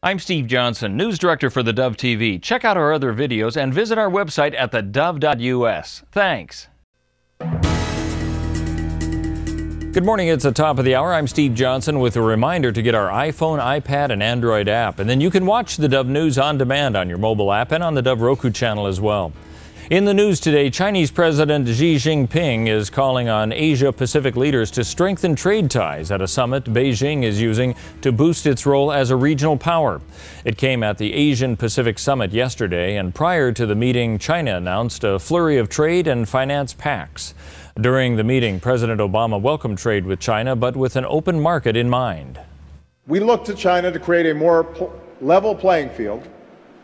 I'm Steve Johnson, News Director for theDove TV. Check out our other videos and visit our website at thedove.us. Thanks. Good morning, it's the top of the hour. I'm Steve Johnson with a reminder to get our iPhone, iPad, and Android app. And then you can watch the Dove News on demand on your mobile app and on the Dove Roku channel as well. In the news today, Chinese President Xi Jinping is calling on Asia-Pacific leaders to strengthen trade ties at a summit Beijing is using to boost its role as a regional power. It came at the Asian-Pacific Summit yesterday, and prior to the meeting, China announced a flurry of trade and finance pacts. During the meeting, President Obama welcomed trade with China, but with an open market in mind. We look to China to create a more level playing field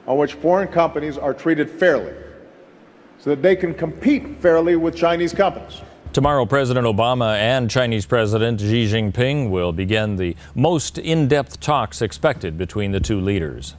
on which foreign companies are treated fairly, so that they can compete fairly with Chinese companies. Tomorrow, President Obama and Chinese President Xi Jinping will begin the most in-depth talks expected between the two leaders.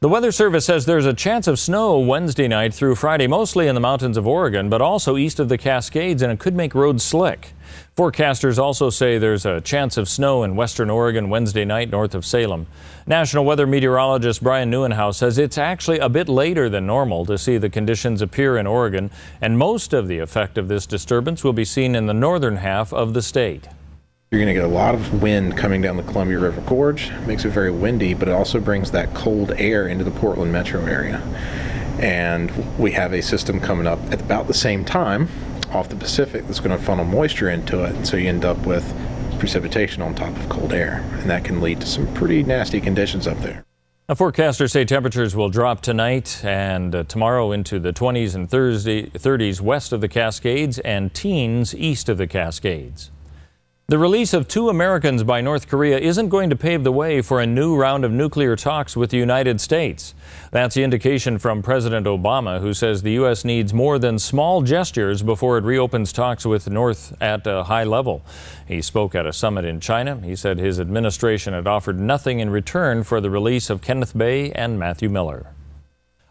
The Weather Service says there's a chance of snow Wednesday night through Friday, mostly in the mountains of Oregon, but also east of the Cascades, and it could make roads slick. Forecasters also say there's a chance of snow in western Oregon Wednesday night north of Salem. National weather meteorologist Brian Neuenhaus says it's actually a bit later than normal to see the conditions appear in Oregon, and most of the effect of this disturbance will be seen in the northern half of the state. You're going to get a lot of wind coming down the Columbia River Gorge. It makes it very windy, but it also brings that cold air into the Portland metro area. And we have a system coming up at about the same time off the Pacific that's going to funnel moisture into it, and so you end up with precipitation on top of cold air, and that can lead to some pretty nasty conditions up there. Now, forecasters say temperatures will drop tonight and tomorrow into the 20s and 30s west of the Cascades and teens east of the Cascades. The release of 2 Americans by North Korea isn't going to pave the way for a new round of nuclear talks with the United States. That's the indication from President Obama, who says the U.S. needs more than small gestures before it reopens talks with North at a high level. He spoke at a summit in China. He said his administration had offered nothing in return for the release of Kenneth Bae and Matthew Miller.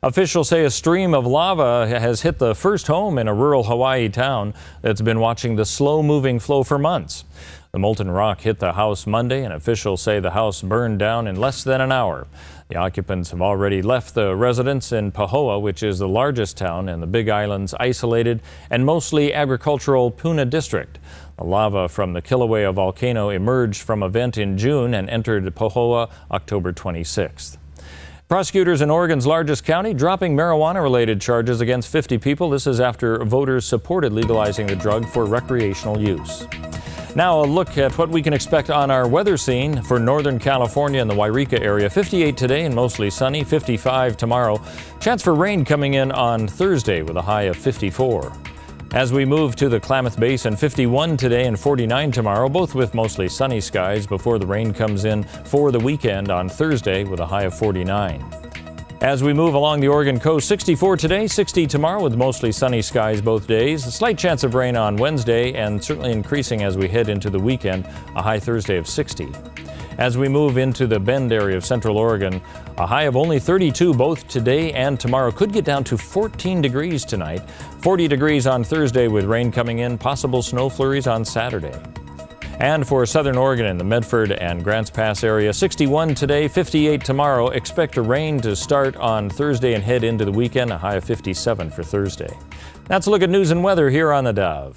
Officials say a stream of lava has hit the first home in a rural Hawaii town that's been watching the slow-moving flow for months. The molten rock hit the house Monday, and officials say the house burned down in less than an hour. The occupants have already left the residence in Pahoa, which is the largest town in the Big Island's isolated and mostly agricultural Puna district. The lava from the Kilauea volcano emerged from a vent in June and entered Pahoa October 26th. Prosecutors in Oregon's largest county dropping marijuana-related charges against 50 people. This is after voters supported legalizing the drug for recreational use. Now a look at what we can expect on our weather scene for Northern California and the Wairika area. 58 today and mostly sunny, 55 tomorrow. Chance for rain coming in on Thursday with a high of 54. As we move to the Klamath Basin, 51 today and 49 tomorrow, both with mostly sunny skies before the rain comes in for the weekend on Thursday with a high of 49. As we move along the Oregon coast, 64 today, 60 tomorrow with mostly sunny skies both days. A slight chance of rain on Wednesday and certainly increasing as we head into the weekend, a high Thursday of 60. As we move into the Bend area of central Oregon, a high of only 32 both today and tomorrow. Could get down to 14 degrees tonight. 40 degrees on Thursday with rain coming in, possible snow flurries on Saturday. And for southern Oregon in the Medford and Grants Pass area, 61 today, 58 tomorrow. Expect the rain to start on Thursday and head into the weekend, a high of 57 for Thursday. That's a look at news and weather here on the Dove.